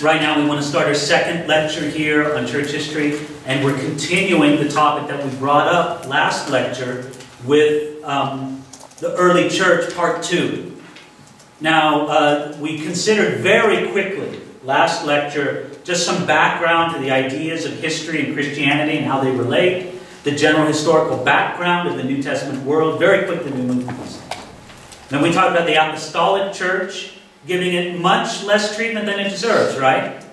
Right now we want to start our second lecture here on church history, and we're continuing the topic that we brought up last lecture with the early church, part 2. Now, we considered very quickly, last lecture, just some background to the ideas of history and Christianity and how they relate, the general historical background of the New Testament world. Very quickly we moved through this. Then we talked about the Apostolic Church, giving it much less treatment than it deserves, right?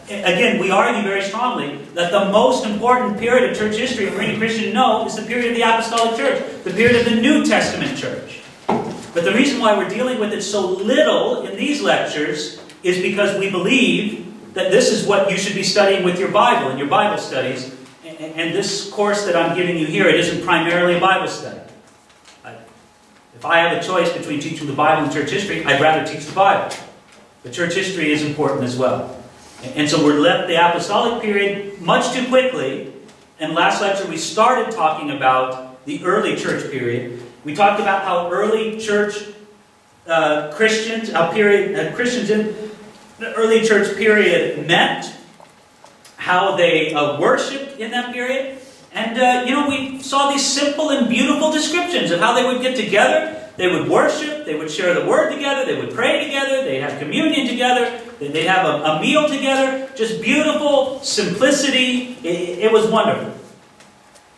Again, we argue very strongly that the most important period of church history for any Christian to know is the period of the Apostolic Church, the period of the New Testament church. But the reason why we're dealing with it so little in these lectures is because we believe that this is what you should be studying with your Bible in your Bible studies. And this course that I'm giving you here, it isn't primarily a Bible study. If I have a choice between teaching the Bible and church history, I'd rather teach the Bible. But church history is important as well. And so we're left the apostolic period much too quickly. And last lecture we started talking about the early church period. We talked about how early church Christians in the early church period met, how they worshipped in that period. And, we saw these simple and beautiful descriptions of how they would get together. They would worship, they would share the word together, they would pray together, they'd have communion together, they'd have a meal together. Just beautiful simplicity. It was wonderful.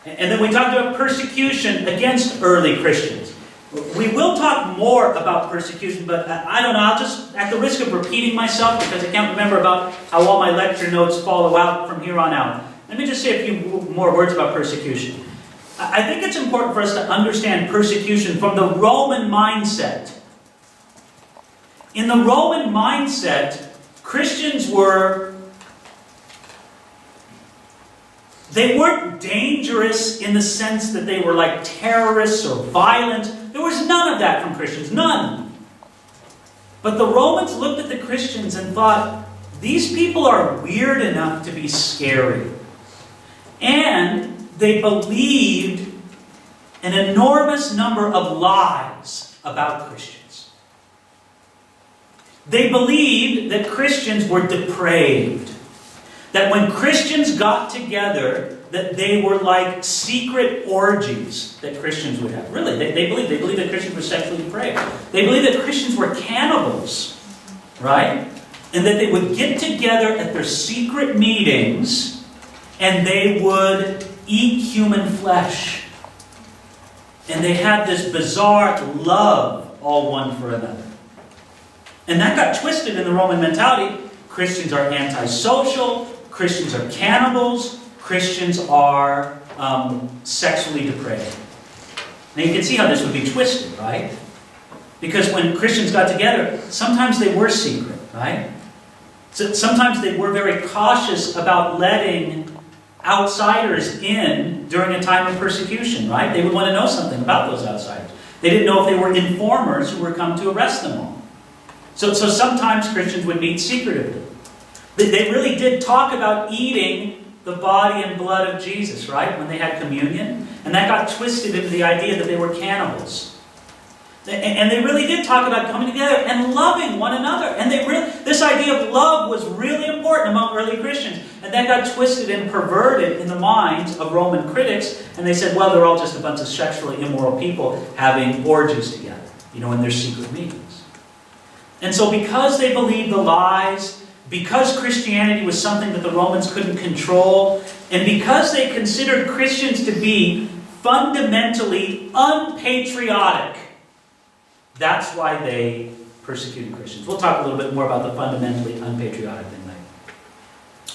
And then we talked about persecution against early Christians. We will talk more about persecution, but I don't know, I'll just, at the risk of repeating myself, because I can't remember about how all my lecture notes follow out from here on out, let me just say a few more words about persecution. I think it's important for us to understand persecution from the Roman mindset. In the Roman mindset, Christians they weren't dangerous in the sense that they were like terrorists or violent. There was none of that from Christians, none. But the Romans looked at the Christians and thought, these people are weird enough to be scary. And they believed an enormous number of lies about Christians. They believed that Christians were depraved. That when Christians got together, that they were like secret orgies that Christians would have. Really, they believed that Christians were sexually depraved. They believed that Christians were cannibals, right? And that they would get together at their secret meetings and they would eat human flesh. And they had this bizarre love all one for another. And that got twisted in the Roman mentality. Christians are antisocial. Christians are cannibals. Christians are sexually depraved. Now you can see how this would be twisted, right? Because when Christians got together, sometimes they were secret, right? So sometimes they were very cautious about letting outsiders in during a time of persecution, right? They would want to know something about those outsiders. They didn't know if they were informers who were come to arrest them all. So sometimes Christians would meet secretively. They really did talk about eating the body and blood of Jesus, right? When they had communion. And that got twisted into the idea that they were cannibals. And they really did talk about coming together and loving one another. And this idea of love was really important among early Christians. And that got twisted and perverted in the minds of Roman critics. And they said, well, they're all just a bunch of sexually immoral people having orgies together, in their secret meetings. And so because they believed the lies, because Christianity was something that the Romans couldn't control, and because they considered Christians to be fundamentally unpatriotic, that's why they persecuted Christians. We'll talk a little bit more about the fundamentally unpatriotic thing later.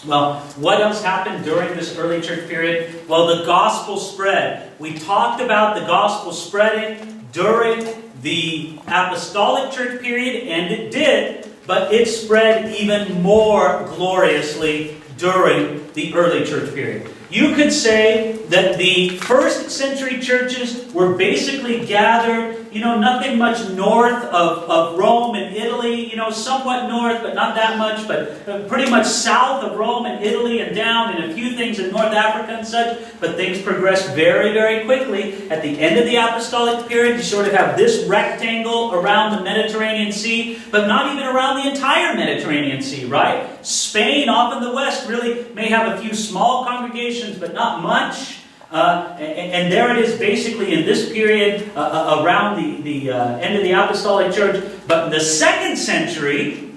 Well, what else happened during this early church period? Well, the gospel spread. We talked about the gospel spreading during the apostolic church period, and it did, but it spread even more gloriously during the early church period. You could say that the first century churches were basically gathered, nothing much north of Rome and Italy, somewhat north, but not that much, but pretty much south of Rome and Italy and down, and a few things in North Africa and such. But things progressed very, very quickly. At the end of the Apostolic period, you sort of have this rectangle around the Mediterranean Sea, but not even around the entire Mediterranean Sea, right? Spain, off in the west, really may have a few small congregations, but not much. And there it is basically in this period around the end of the Apostolic Church. But in the second century,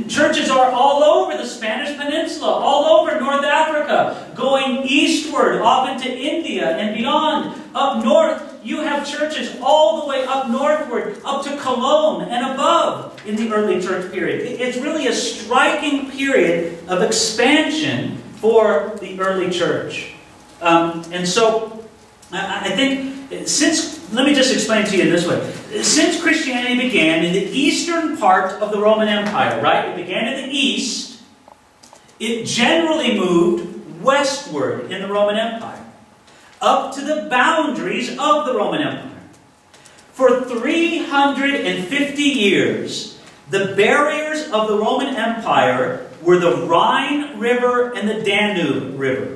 churches are all over the Spanish Peninsula, all over North Africa, going eastward, off into India and beyond. Up north, you have churches all the way up northward, up to Cologne and above in the early church period. It's really a striking period of expansion for the early church. And so, I think, let me just explain to you in this way. Since Christianity began in the eastern part of the Roman Empire, right? It began in the east. It generally moved westward in the Roman Empire, up to the boundaries of the Roman Empire. For 350 years, the barriers of the Roman Empire were the Rhine River and the Danube River.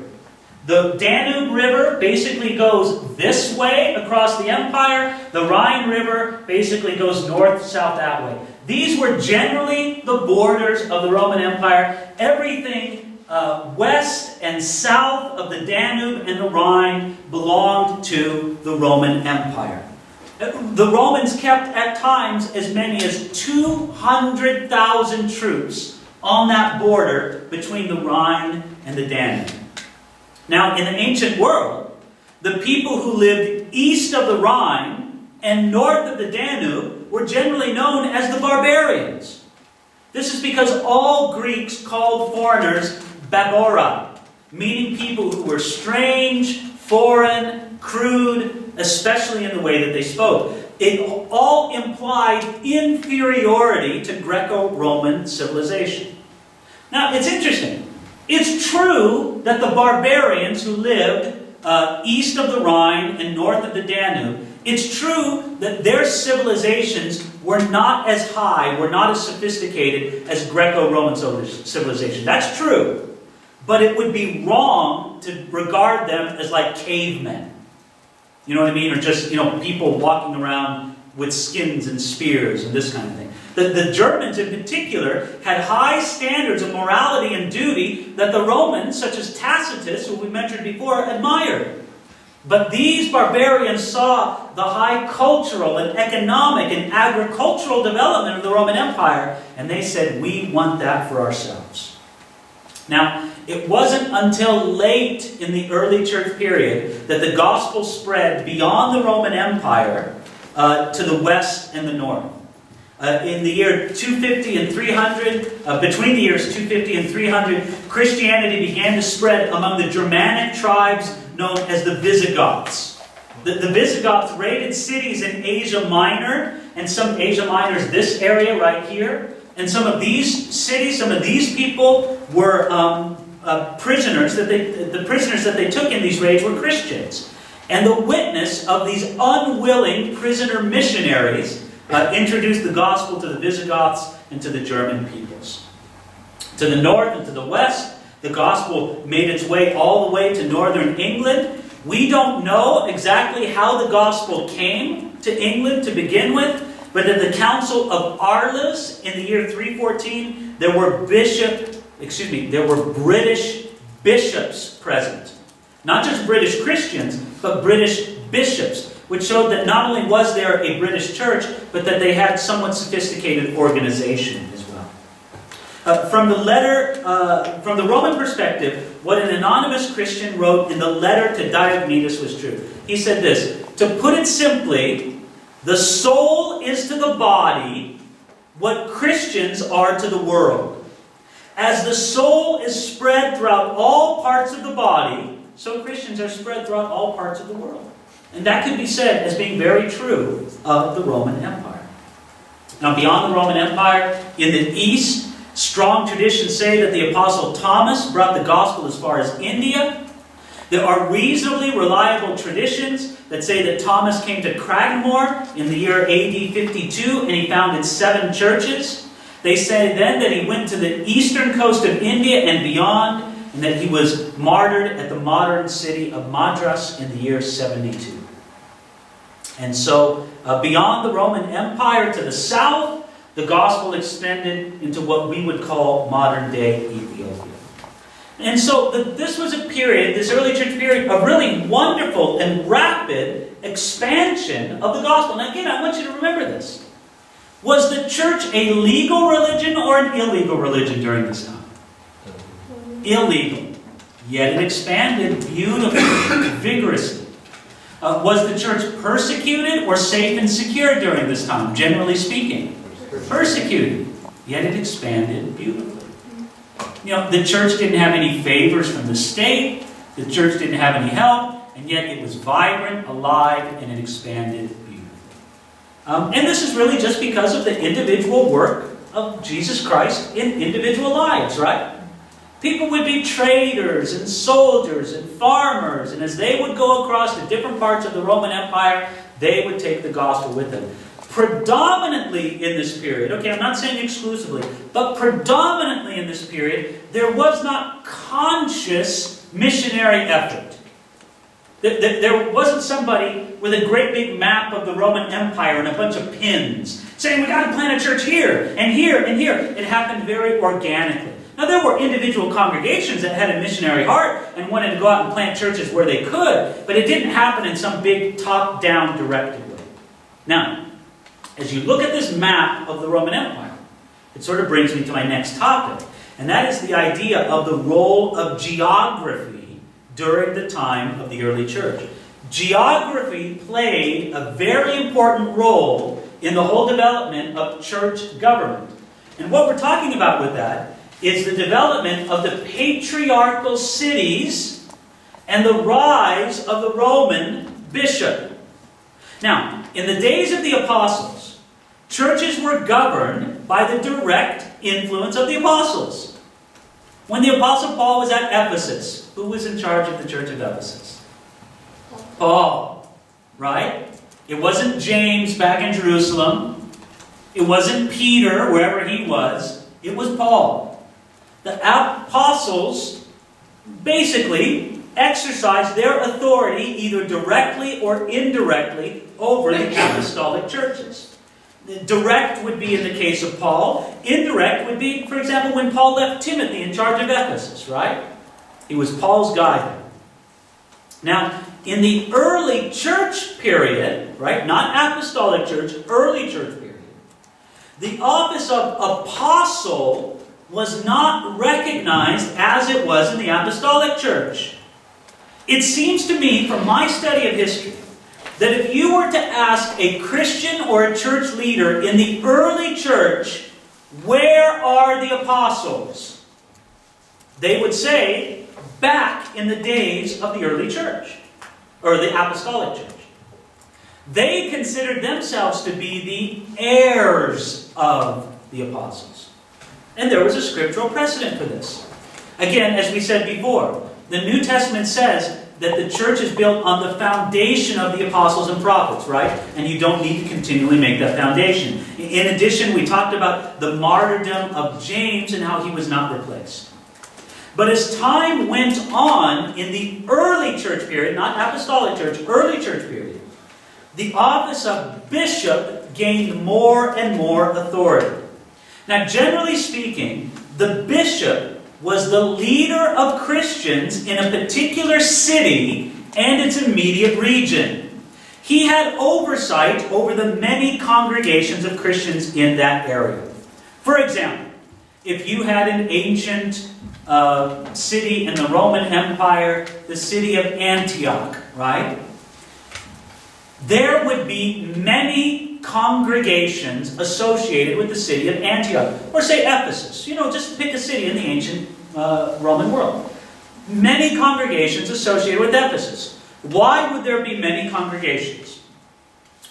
The Danube River basically goes this way across the empire. The Rhine River basically goes north-south that way. These were generally the borders of the Roman Empire. Everything west and south of the Danube and the Rhine belonged to the Roman Empire. The Romans kept at times as many as 200,000 troops on that border between the Rhine and the Danube. Now, in the ancient world, the people who lived east of the Rhine and north of the Danube were generally known as the barbarians. This is because all Greeks called foreigners Babora, meaning people who were strange, foreign, crude, especially in the way that they spoke. It all implied inferiority to Greco-Roman civilization. Now, it's interesting. It's true that the barbarians who lived east of the Rhine and north of the Danube, it's true that their civilizations were not as high, were not as sophisticated as Greco-Roman civilization. That's true. But it would be wrong to regard them as like cavemen. You know what I mean? Or just, people walking around with skins and spears and this kind of thing. The Germans in particular had high standards of morality and duty that the Romans, such as Tacitus, who we mentioned before, admired. But these barbarians saw the high cultural and economic and agricultural development of the Roman Empire, and they said, we want that for ourselves. Now, it wasn't until late in the early church period that the gospel spread beyond the Roman Empire to the west and the north. In the year 250 and 300, between the years 250 and 300, Christianity began to spread among the Germanic tribes known as the Visigoths. The Visigoths raided cities in Asia Minor, and some Asia Minor is this area right here. And some of these cities, some of these people were prisoners. The prisoners that they took in these raids were Christians. And the witness of these unwilling prisoner missionaries introduced the gospel to the Visigoths and to the German peoples. To the north and to the west, the gospel made its way all the way to northern England. We don't know exactly how the gospel came to England to begin with, but at the Council of Arles in the year 314, there were British bishops present. Not just British Christians, but British bishops, which showed that not only was there a British church, but that they had somewhat sophisticated organization as well. From the Roman perspective, what an anonymous Christian wrote in the letter to Diognetus was true. He said this: to put it simply, the soul is to the body what Christians are to the world. As the soul is spread throughout all parts of the body, so Christians are spread throughout all parts of the world. And that could be said as being very true of the Roman Empire. Now, beyond the Roman Empire, in the East, strong traditions say that the Apostle Thomas brought the gospel as far as India. There are reasonably reliable traditions that say that Thomas came to Cragmore in the year AD 52 and he founded 7 churches. They say then that he went to the eastern coast of India and beyond, and that he was martyred at the modern city of Madras in the year 72. And so, beyond the Roman Empire to the south, the gospel extended into what we would call modern-day Ethiopia. And so, this was a period, this early church period, of really wonderful and rapid expansion of the gospel. And again, I want you to remember this. Was the church a legal religion or an illegal religion during this time? Illegal. Yet it expanded beautifully, vigorously. Was the church persecuted or safe and secure during this time, generally speaking? Persecuted. Yet it expanded beautifully. You know, the church didn't have any favors from the state. The church didn't have any help. And yet it was vibrant, alive, and it expanded beautifully. And this is really just because of the individual work of Jesus Christ in individual lives, right? People would be traders and soldiers and farmers, and as they would go across the different parts of the Roman Empire, they would take the gospel with them. Predominantly in this period, okay, I'm not saying exclusively, but predominantly in this period, there was not conscious missionary effort. There wasn't somebody with a great big map of the Roman Empire and a bunch of pins saying, we got to plant a church here and here and here. It happened very organically. Now, there were individual congregations that had a missionary heart and wanted to go out and plant churches where they could, but it didn't happen in some big top-down directed way. Now, as you look at this map of the Roman Empire, it sort of brings me to my next topic, and that is the idea of the role of geography during the time of the early church. Geography played a very important role in the whole development of church government. And what we're talking about with that is the development of the patriarchal cities and the rise of the Roman bishop. Now, in the days of the apostles, churches were governed by the direct influence of the apostles. When the apostle Paul was at Ephesus, who was in charge of the church of Ephesus? Paul, right? It wasn't James back in Jerusalem. It wasn't Peter, wherever he was. It was Paul. The apostles basically exercised their authority either directly or indirectly over the apostolic churches. Direct would be in the case of Paul. Indirect would be, for example, when Paul left Timothy in charge of Ephesus, right? He was Paul's guy. Now, in the early church period, right, not apostolic church, early church period, the office of apostle was not recognized as it was in the apostolic church. It seems to me, from my study of history, that if you were to ask a Christian or a church leader in the early church, where are the apostles? They would say, back in the days of the early church, or the apostolic church. They considered themselves to be the heirs of the apostles. And there was a scriptural precedent for this. Again, as we said before, the New Testament says that the church is built on the foundation of the apostles and prophets, right? And you don't need to continually make that foundation. In addition, we talked about the martyrdom of James and how he was not replaced. But as time went on in the early church period, not apostolic church, early church period, the office of bishop gained more and more authority. Now, generally speaking, the bishop was the leader of Christians in a particular city and its immediate region. He had oversight over the many congregations of Christians in that area. For example, if you had an ancient city in the Roman Empire, the city of Antioch, right? There would be many congregations associated with the city of Antioch. Or say Ephesus. You know, just pick a city in the ancient Roman world. Many congregations associated with Ephesus. Why would there be many congregations?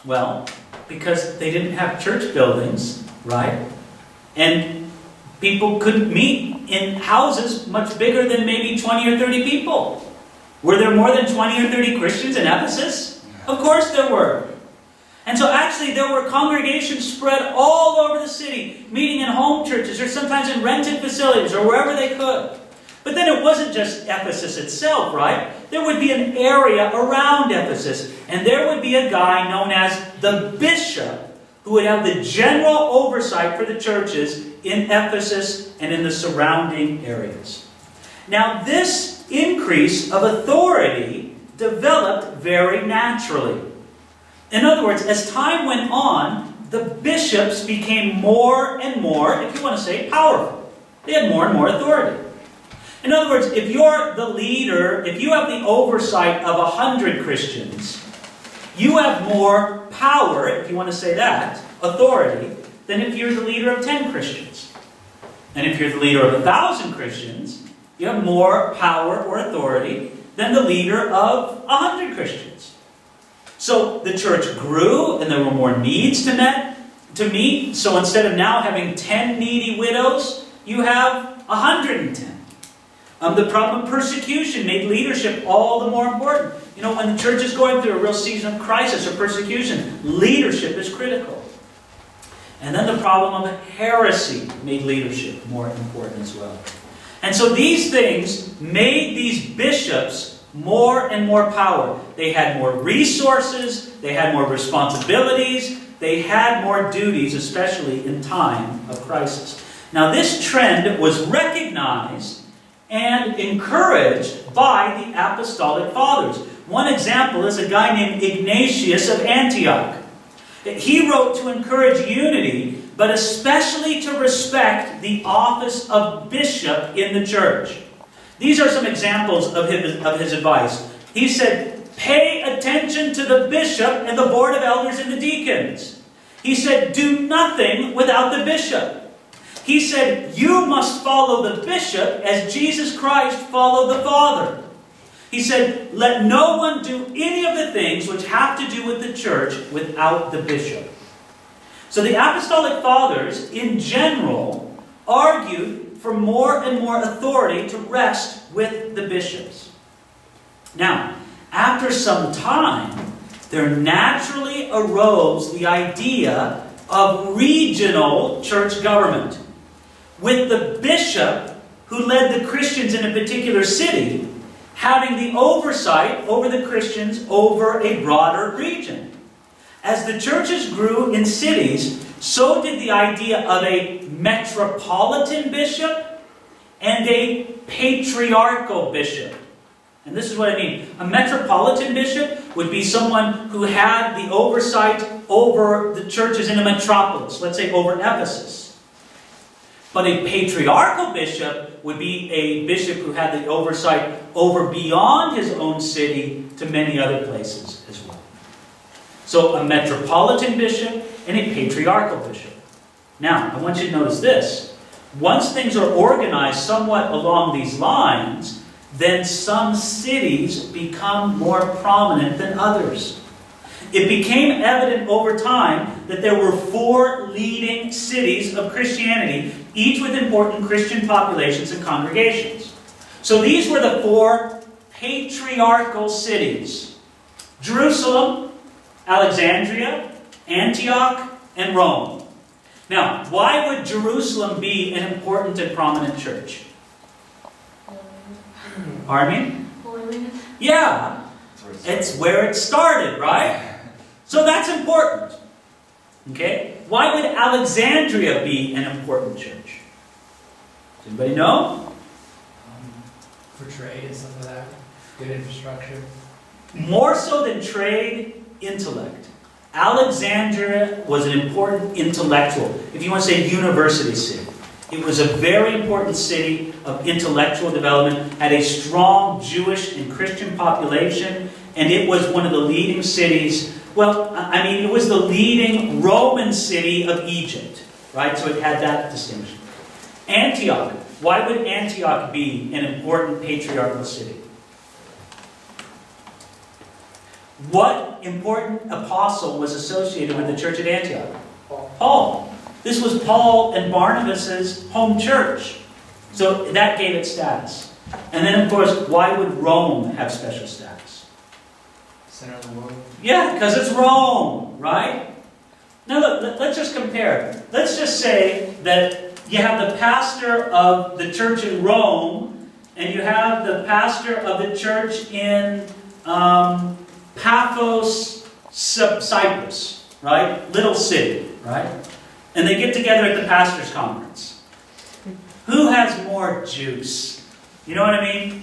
Well, because they didn't have church buildings, right? And people couldn't meet in houses much bigger than maybe 20 or 30 people. Were there more than 20 or 30 Christians in Ephesus? Of course there were. And so actually there were congregations spread all over the city, meeting in home churches or sometimes in rented facilities or wherever they could. But then it wasn't just Ephesus itself, right? There would be an area around Ephesus, and there would be a guy known as the bishop who would have the general oversight for the churches in Ephesus and in the surrounding areas. Now this increase of authority developed very naturally. In other words, as time went on, the bishops became more and more, if you want to say, powerful. They had more and more authority. In other words, if you're the leader, if you have the oversight of 100 Christians, you have more power, if you want to say that, authority, than if you're the leader of 10 Christians. And if you're the leader of 1,000 Christians, you have more power or authority than the leader of 100 Christians. So the church grew, and there were more needs to meet. So instead of now having 10 needy widows, you have 110. The problem of persecution made leadership all the more important. You know, when the church is going through a real season of crisis or persecution, leadership is critical. And then the problem of heresy made leadership more important as well. And so these things made these bishops more and more power. They had more resources, they had more responsibilities, they had more duties, especially in time of crisis. Now this trend was recognized and encouraged by the Apostolic Fathers. One example is a guy named Ignatius of Antioch. He wrote to encourage unity, but especially to respect the office of bishop in the church. These are some examples of his advice. He said, pay attention to the bishop and the board of elders and the deacons. He said, do nothing without the bishop. He said, you must follow the bishop as Jesus Christ followed the Father. He said, let no one do any of the things which have to do with the church without the bishop. So the Apostolic Fathers, in general, argued for more and more authority to rest with the bishops. Now, after some time, there naturally arose the idea of regional church government, with the bishop who led the Christians in a particular city having the oversight over the Christians over a broader region. As the churches grew in cities, so did the idea of a metropolitan bishop and a patriarchal bishop. And this is what I mean. A metropolitan bishop would be someone who had the oversight over the churches in a metropolis, let's say over Ephesus. But a patriarchal bishop would be a bishop who had the oversight over beyond his own city to many other places as well. So a metropolitan bishop and a patriarchal bishop. Now, I want you to notice this. Once things are organized somewhat along these lines, then some cities become more prominent than others. It became evident over time that there were 4 leading cities of Christianity, each with important Christian populations and congregations. So these were the 4 patriarchal cities: Jerusalem, Alexandria, Antioch, and Rome. Now, why would Jerusalem be an important and prominent church? Pardon me? Holiness. Yeah, it's where it started, right? So that's important. Okay? Why would Alexandria be an important church? Does anybody know? For trade and stuff like that. Good infrastructure. More so than trade, intellect. Alexandria was an important intellectual, if you want to say university city. It was a very important city of intellectual development, had a strong Jewish and Christian population, and it was one of the leading cities. Well, I mean, it was the leading Roman city of Egypt, right? So it had that distinction. Antioch. Why would Antioch be an important patriarchal city? What important apostle was associated with the church at Antioch? Paul. This was Paul and Barnabas' home church. So that gave it status. And then, of course, why would Rome have special status? Center of the world. Yeah, because it's Rome, right? Now look, let's just compare. Let's just say that you have the pastor of the church in Rome, and you have the pastor of the church in Paphos, Cyprus, right? Little city, right? And they get together at the pastors' conference. Who has more juice? You know what I mean?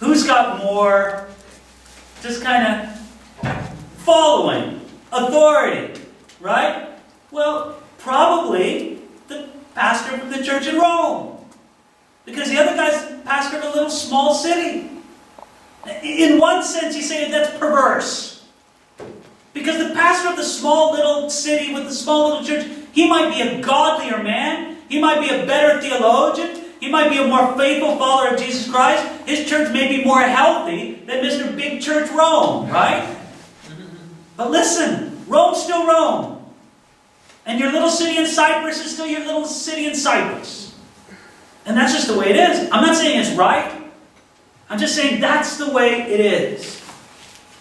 Who's got more just kind of following, authority, right? Well, probably the pastor of the church in Rome. Because the other guy's pastor of a little small city. In one sense, you say that's perverse. Because the pastor of the small little city with the small little church, he might be a godlier man. He might be a better theologian. He might be a more faithful follower of Jesus Christ. His church may be more healthy than Mr. Big Church Rome, right? But listen, Rome's still Rome. And your little city in Cyprus is still your little city in Cyprus. And that's just the way it is. I'm not saying it's right. I'm just saying that's the way it is.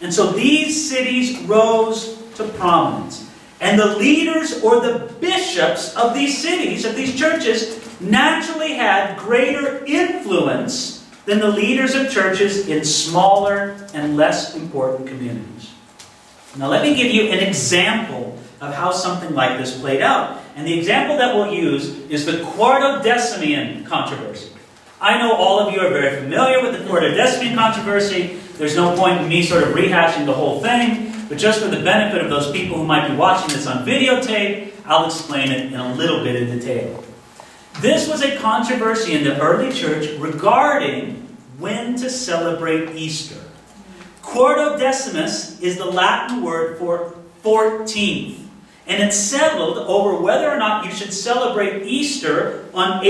And so these cities rose to prominence. And the leaders or the bishops of these cities, of these churches, naturally had greater influence than the leaders of churches in smaller and less important communities. Now let me give you an example of how something like this played out. And the example that we'll use is the Quartodeciman controversy. I know all of you are very familiar with the Quartodeciman controversy. There's no point in me sort of rehashing the whole thing. But just for the benefit of those people who might be watching this on videotape, I'll explain it in a little bit of detail. This was a controversy in the early church regarding when to celebrate Easter. Quartodecimus is the Latin word for 14th. And it's settled over whether or not you should celebrate Easter on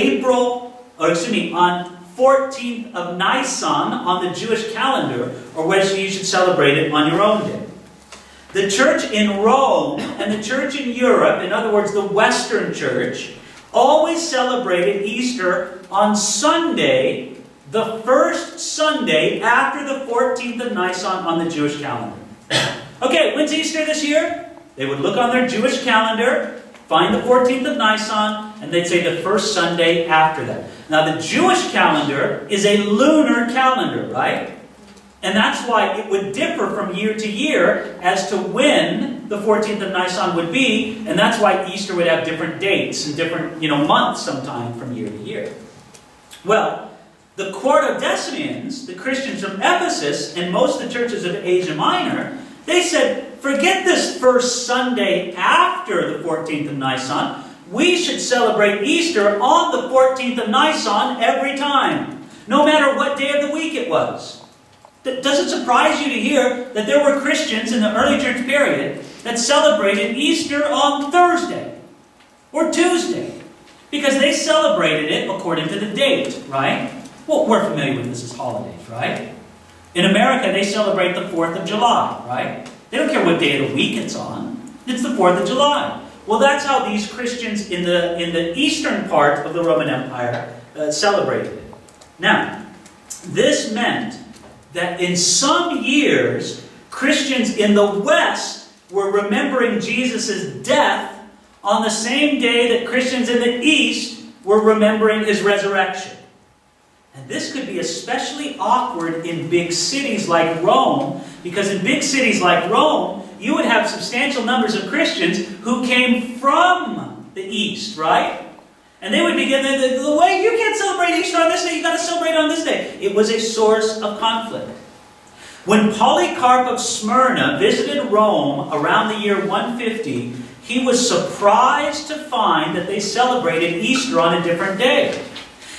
14th of Nisan on the Jewish calendar, or whether you should celebrate it on your own day. The church in Rome and the church in Europe, in other words, the Western church, always celebrated Easter on Sunday, the first Sunday after the 14th of Nisan on the Jewish calendar. Okay, when's Easter this year? They would look on their Jewish calendar, find the 14th of Nisan, and they'd say the first Sunday after that. Now, the Jewish calendar is a lunar calendar, right? And that's why it would differ from year to year as to when the 14th of Nisan would be, and that's why Easter would have different dates and different, months sometime from year to year. Well, the Quartodecians, the Christians from Ephesus, and most of the churches of Asia Minor, they said, forget this first Sunday after the 14th of Nisan. We should celebrate Easter on the 14th of Nisan every time, no matter what day of the week it was. Does it surprise you to hear that there were Christians in the early church period that celebrated Easter on Thursday or Tuesday? Because they celebrated it according to the date, right? Well, we're familiar with this as holidays, right? In America, they celebrate the 4th of July, right? They don't care what day of the week it's on. It's the 4th of July. Well, that's how these Christians in the eastern part of the Roman Empire celebrated it. Now, this meant that in some years, Christians in the West were remembering Jesus' death on the same day that Christians in the East were remembering his resurrection. And this could be especially awkward in big cities like Rome, because in big cities like Rome, you would have substantial numbers of Christians who came from the East, right? And they would begin the way, you can't celebrate Easter on this day, you've got to celebrate on this day. It was a source of conflict. When Polycarp of Smyrna visited Rome around the year 150, he was surprised to find that they celebrated Easter on a different day.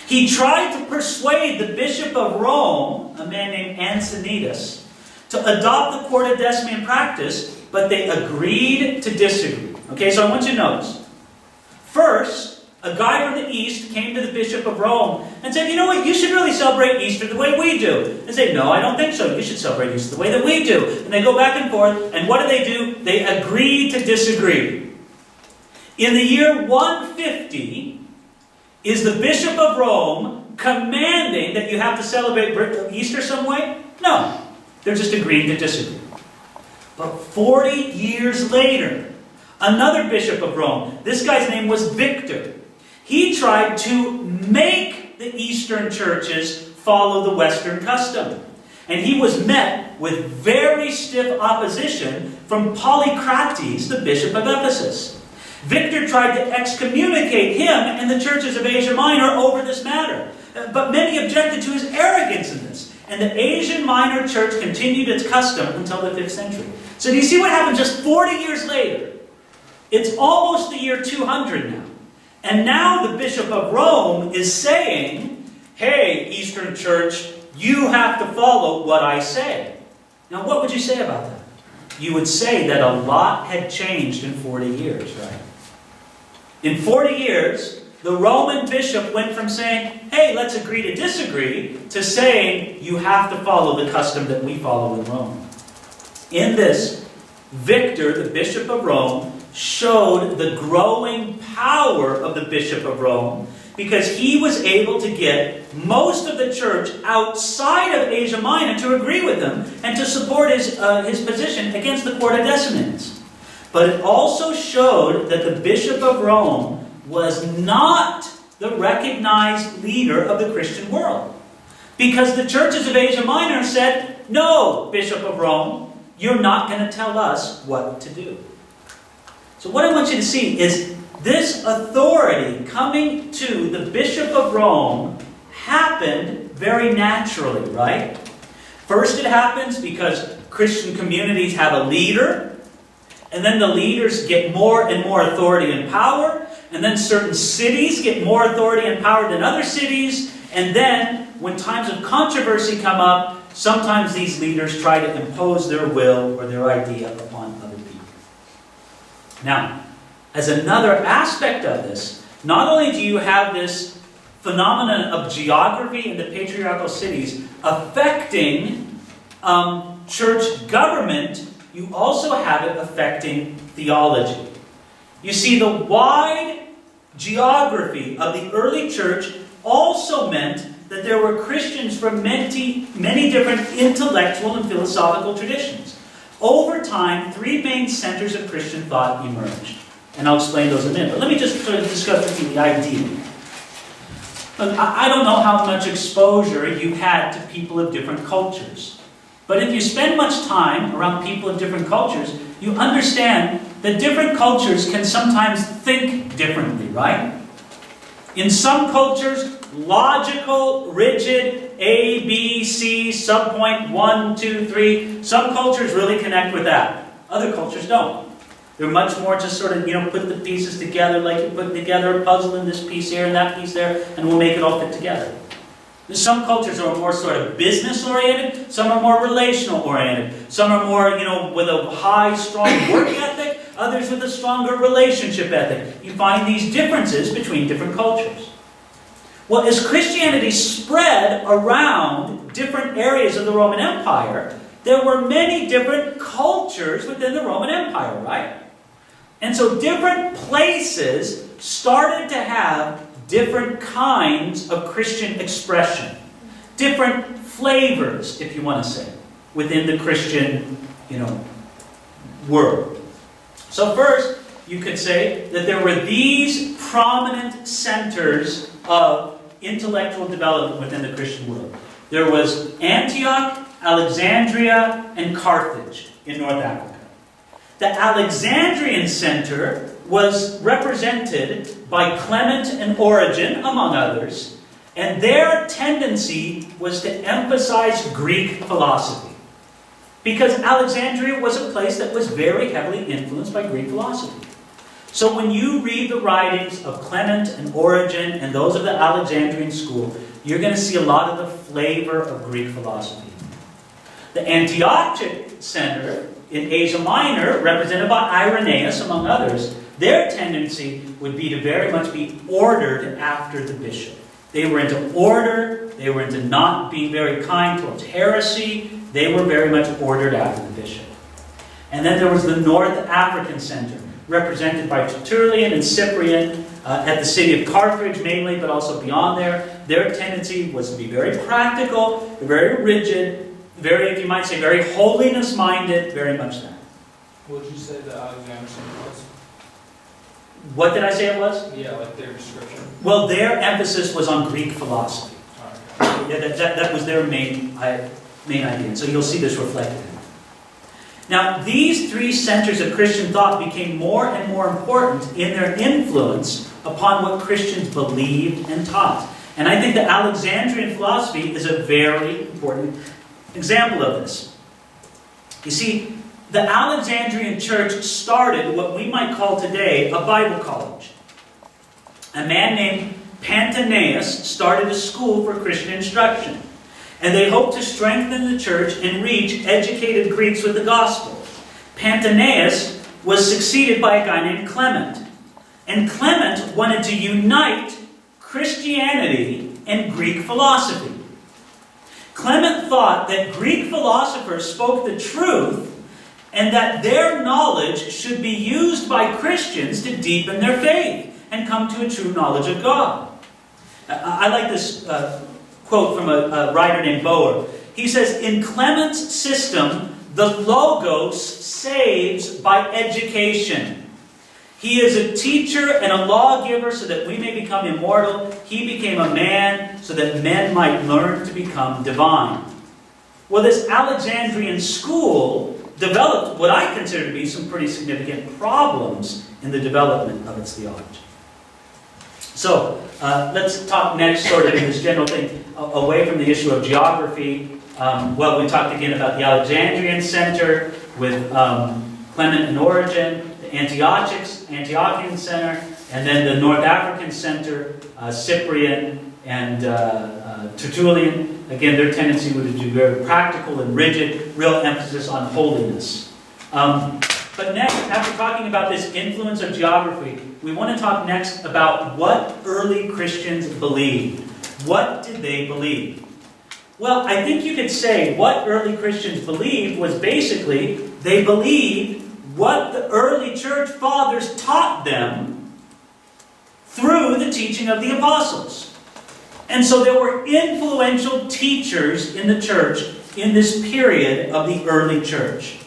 He tried to persuade the bishop of Rome, a man named Ansenitas, to adopt the Quartodeciman practice, but they agreed to disagree. Okay, so I want you to notice. First, a guy from the East came to the bishop of Rome and said, you know what, you should really celebrate Easter the way we do. They say, no, I don't think so. You should celebrate Easter the way that we do. And they go back and forth, and what do? They agree to disagree. In the year 150, is the bishop of Rome commanding that you have to celebrate Easter some way. No, they're just agreeing to disagree. But 40 years later, another bishop of Rome, this guy's name was Victor, he tried to make the Eastern churches follow the Western custom. And he was met with very stiff opposition from Polycrates, the bishop of Ephesus. Victor tried to excommunicate him and the churches of Asia Minor over this matter. But many objected to his arrogance in this. And the Asian Minor church continued its custom until the 5th century. So do you see what happened just 40 years later? It's almost the year 200 now. And now the Bishop of Rome is saying, hey, Eastern Church, you have to follow what I say. Now what would you say about that? You would say that a lot had changed in 40 years, right? In 40 years, the Roman bishop went from saying, hey, let's agree to disagree, to saying, you have to follow the custom that we follow in Rome. In this, Victor, the Bishop of Rome, showed the growing power of the Bishop of Rome because he was able to get most of the church outside of Asia Minor to agree with him and to support his position against the Quartodecimans. But it also showed that the Bishop of Rome was not the recognized leader of the Christian world. Because the churches of Asia Minor said, no, Bishop of Rome, you're not going to tell us what to do. So what I want you to see is this authority coming to the Bishop of Rome happened very naturally, right? First it happens because Christian communities have a leader, and then the leaders get more and more authority and power, and then certain cities get more authority and power than other cities, and then when times of controversy come up, sometimes these leaders try to impose their will or their idea upon other people. Now, as another aspect of this, not only do you have this phenomenon of geography in the patriarchal cities affecting church government, you also have it affecting theology. You see, the wide geography of the early church also meant that there were Christians from many different intellectual and philosophical traditions. Over time, 3 main centers of Christian thought emerged. And I'll explain those in a minute. But let me just sort of discuss with you the idea. Look, I don't know how much exposure you've had to people of different cultures. But if you spend much time around people of different cultures, you understand that different cultures can sometimes think differently, right? In some cultures, logical, rigid, A, B, C, subpoint 1, 2, 3. Some cultures really connect with that. Other cultures don't. They're much more just sort of, put the pieces together like you put together a puzzle in this piece here and that piece there, and we'll make it all fit together. Some cultures are more sort of business-oriented. Some are more relational-oriented. Some are more, with a high, strong work ethic. Others with a stronger relationship ethic. You find these differences between different cultures. Well, as Christianity spread around different areas of the Roman Empire, there were many different cultures within the Roman Empire, right? And so different places started to have different kinds of Christian expression. Different flavors, if you want to say, within the Christian, world. So first, you could say that there were these prominent centers of intellectual development within the Christian world. There was Antioch, Alexandria, and Carthage in North Africa. The Alexandrian center was represented by Clement and Origen, among others, and their tendency was to emphasize Greek philosophy. Because Alexandria was a place that was very heavily influenced by Greek philosophy. So when you read the writings of Clement and Origen and those of the Alexandrian school, you're going to see a lot of the flavor of Greek philosophy. The Antiochic center in Asia Minor, represented by Irenaeus, among others, their tendency would be to very much be ordered after the bishop. They were into order, they were into not being very kind towards heresy, they were very much ordered after the bishop. And then there was the North African center, represented by Tertullian and Cyprian at the city of Carthage mainly, but also beyond there. their tendency was to be very practical, very rigid, very, if you might say, very holiness-minded, very much that. What did you say the Alexander Center was? What did I say it was? Yeah, like their description. Well, their emphasis was on Greek philosophy. Alright. Yeah, that was their main idea. And so you'll see this reflected in it. Now, these three centers of Christian thought became more and more important in their influence upon what Christians believed and taught. And I think the Alexandrian philosophy is a very important example of this. You see, the Alexandrian church started what we might call today a Bible college. A man named Pantanaeus started a school for Christian instruction. And they hoped to strengthen the church and reach educated Greeks with the gospel. Pantanaeus was succeeded by a guy named Clement. And Clement wanted to unite Christianity and Greek philosophy. Clement thought that Greek philosophers spoke the truth and that their knowledge should be used by Christians to deepen their faith and come to a true knowledge of God. I like this quote from a writer named Boer. He says, in Clement's system, the Logos saves by education. He is a teacher and a lawgiver so that we may become immortal. He became a man so that men might learn to become divine. Well, this Alexandrian school developed what I consider to be some pretty significant problems in the development of its theology. So, let's talk next sort of in this general thing, away from the issue of geography. Well, we talked again about the Alexandrian Center with Clement and Origen, the Antiochian Center, and then the North African Center, Cyprian and Tertullian. Again, their tendency would be very practical and rigid, real emphasis on holiness. But next, after talking about this influence of geography, we want to talk next about what early Christians believed. What did they believe? Well, I think you could say what early Christians believed was basically they believed what the early church fathers taught them through the teaching of the apostles. And so there were influential teachers in the church in this period of the early church.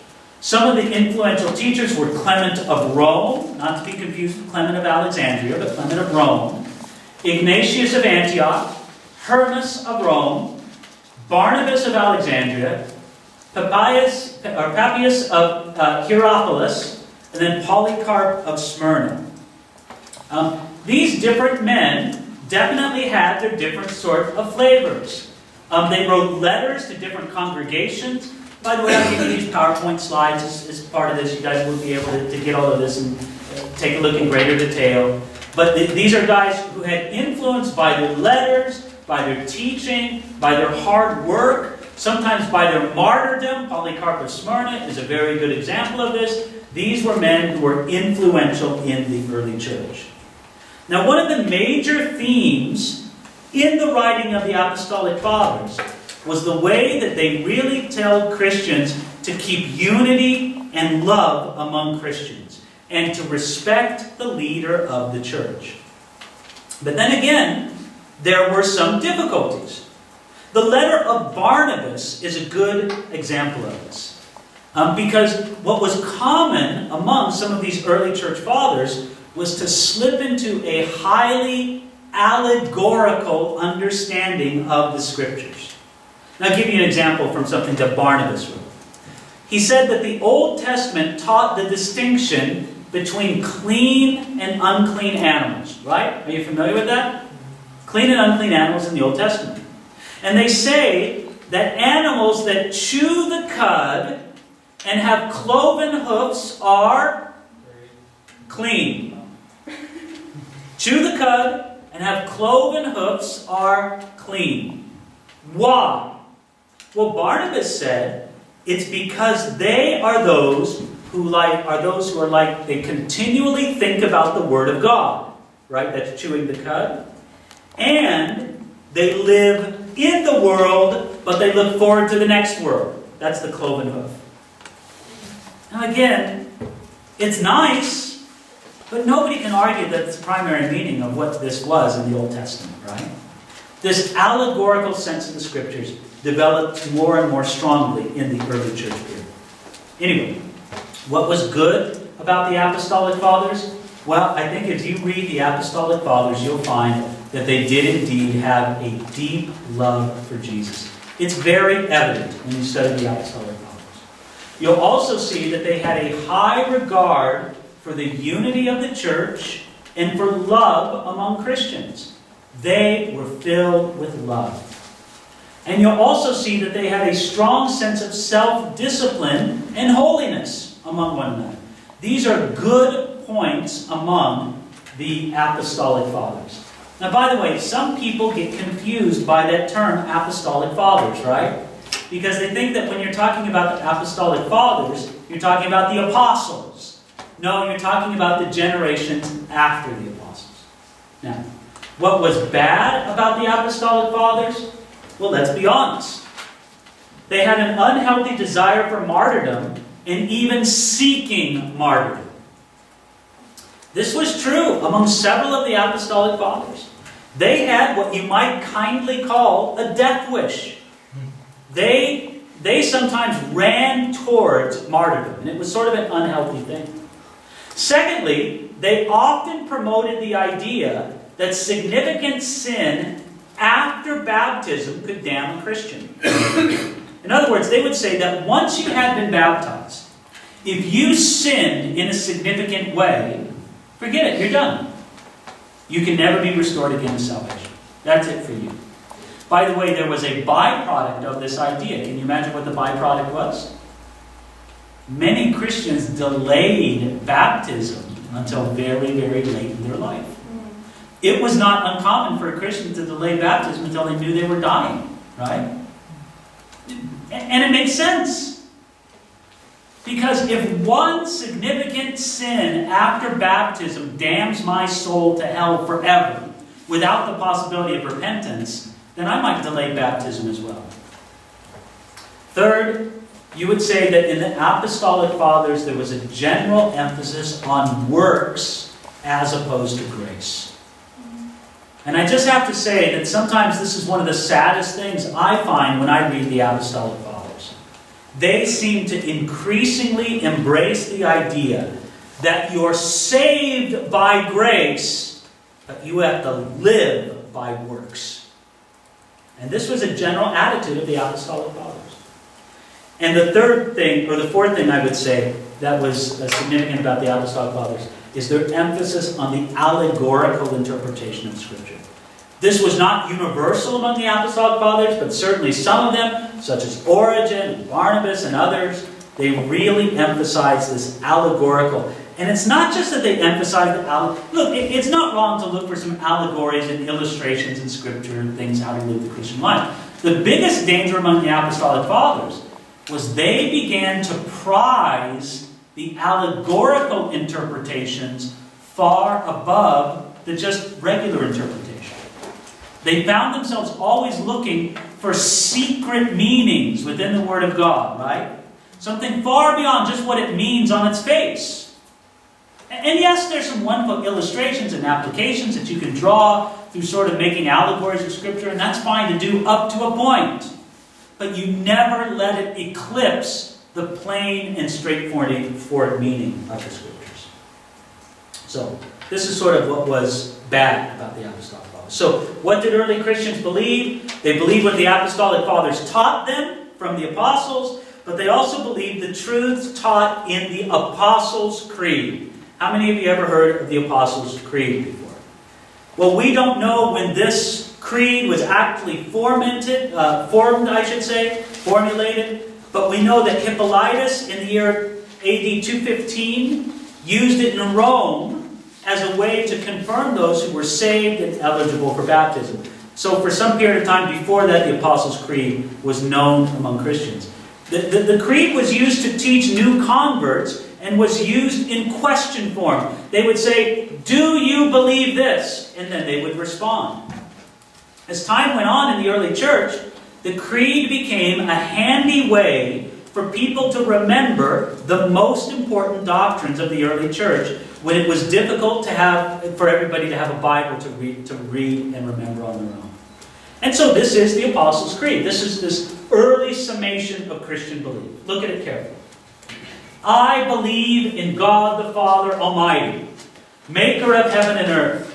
Some of the influential teachers were Clement of Rome, not to be confused with Clement of Alexandria, but Clement of Rome, Ignatius of Antioch, Hermas of Rome, Barnabas of Alexandria, Papias of Hierapolis, and then Polycarp of Smyrna. These different men definitely had their different sort of flavors. They wrote letters to different congregations. By the way, I'll give you these PowerPoint slides as part of this. You guys will be able to get all of this and take a look in greater detail. But these are guys who had influence by their letters, by their teaching, by their hard work, sometimes by their martyrdom. Polycarp of Smyrna is a very good example of this. These were men who were influential in the early church. Now, one of the major themes in the writing of the Apostolic Fathers was the way that they really tell Christians to keep unity and love among Christians and to respect the leader of the church. But then again, there were some difficulties. The letter of Barnabas is a good example of this. Because what was common among some of these early church fathers was to slip into a highly allegorical understanding of the Scriptures. Now, I'll give you an example from something that Barnabas wrote. He said that the Old Testament taught the distinction between clean and unclean animals. Right? Are you familiar with that? Clean and unclean animals in the Old Testament. And they say that animals that chew the cud and have cloven hoofs are clean. Chew the cud and have cloven hoofs are clean. Why? Well, Barnabas said it's because they are those who are like they continually think about the Word of God, right? That's chewing the cud, and they live in the world, but they look forward to the next world. That's the cloven hoof. Now, again, it's nice, but nobody can argue that it's the primary meaning of what this was in the Old Testament, right? This allegorical sense of the Scriptures developed more and more strongly in the early church period. Anyway, what was good about the Apostolic Fathers? Well, I think if you read the Apostolic Fathers, you'll find that they did indeed have a deep love for Jesus. It's very evident when you study the Apostolic Fathers. You'll also see that they had a high regard for the unity of the church and for love among Christians. They were filled with love. And you'll also see that they had a strong sense of self-discipline and holiness among one another. These are good points among the Apostolic Fathers. Now, by the way, some people get confused by that term, Apostolic Fathers, right? Because they think that when you're talking about the Apostolic Fathers, you're talking about the Apostles. No, you're talking about the generations after the Apostles. Now, what was bad about the Apostolic Fathers? Well, let's be honest. They had an unhealthy desire for martyrdom and even seeking martyrdom. This was true among several of the Apostolic Fathers. They had what you might kindly call a death wish. They sometimes ran towards martyrdom, and it was sort of an unhealthy thing. Secondly, they often promoted the idea that significant sin after baptism could damn a Christian. In other words, they would say that once you had been baptized, if you sinned in a significant way, forget it, you're done. You can never be restored again to salvation. That's it for you. By the way, there was a byproduct of this idea. Can you imagine what the byproduct was? Many Christians delayed baptism until very, very late in their life. It was not uncommon for a Christian to delay baptism until they knew they were dying, right? And it makes sense. Because if one significant sin after baptism damns my soul to hell forever, without the possibility of repentance, then I might delay baptism as well. Third, you would say that in the Apostolic Fathers there was a general emphasis on works as opposed to grace. And I just have to say that sometimes this is one of the saddest things I find when I read the Apostolic Fathers. They seem to increasingly embrace the idea that you're saved by grace, but you have to live by works. And this was a general attitude of the Apostolic Fathers. And the fourth thing I would say that was significant about the Apostolic Fathers is their emphasis on the allegorical interpretation of Scripture. This was not universal among the Apostolic Fathers, but certainly some of them, such as Origen and Barnabas and others, they really emphasized this allegorical. And it's not just that they emphasize the look, it's not wrong to look for some allegories and illustrations in Scripture and things how to live the Christian life. The biggest danger among the Apostolic Fathers was they began to prize the allegorical interpretations far above the just regular interpretation. They found themselves always looking for secret meanings within the Word of God, right? Something far beyond just what it means on its face. And yes, there's some wonderful illustrations and applications that you can draw through sort of making allegories of Scripture, and that's fine to do up to a point. But you never let it eclipse the plain and straightforward meaning of the Scriptures. So, this is sort of what was bad about the Apostolic Fathers. So, what did early Christians believe? They believed what the Apostolic Fathers taught them from the Apostles, but they also believed the truths taught in the Apostles' Creed. How many of you ever heard of the Apostles' Creed before? Well, we don't know when this creed was actually formulated, but we know that Hippolytus in the year AD 215 used it in Rome as a way to confirm those who were saved and eligible for baptism. So for some period of time before that, the Apostles' Creed was known among Christians. The creed was used to teach new converts and was used in question form. They would say, "Do you believe this?" And then they would respond. As time went on in the early church, the creed became a handy way for people to remember the most important doctrines of the early church when it was difficult for everybody to have a Bible to read and remember on their own. And so this is the Apostles' Creed. This is this early summation of Christian belief. Look at it carefully. I believe in God the Father Almighty, maker of heaven and earth,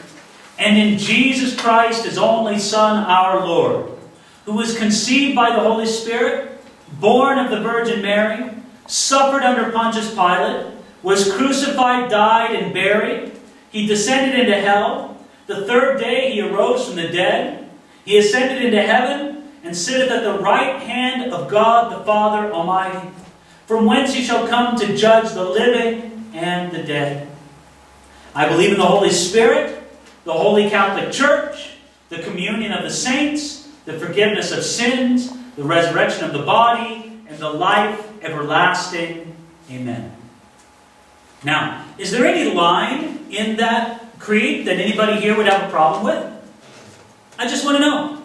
and in Jesus Christ, His only Son, our Lord, who was conceived by the Holy Spirit, born of the Virgin Mary, suffered under Pontius Pilate, was crucified, died, and buried. He descended into hell. The third day He arose from the dead. He ascended into heaven, and sitteth at the right hand of God the Father Almighty, from whence He shall come to judge the living and the dead. I believe in the Holy Spirit, the Holy Catholic Church, the communion of the saints, the forgiveness of sins, the resurrection of the body, and the life everlasting. Amen. Now, is there any line in that creed that anybody here would have a problem with? I just want to know.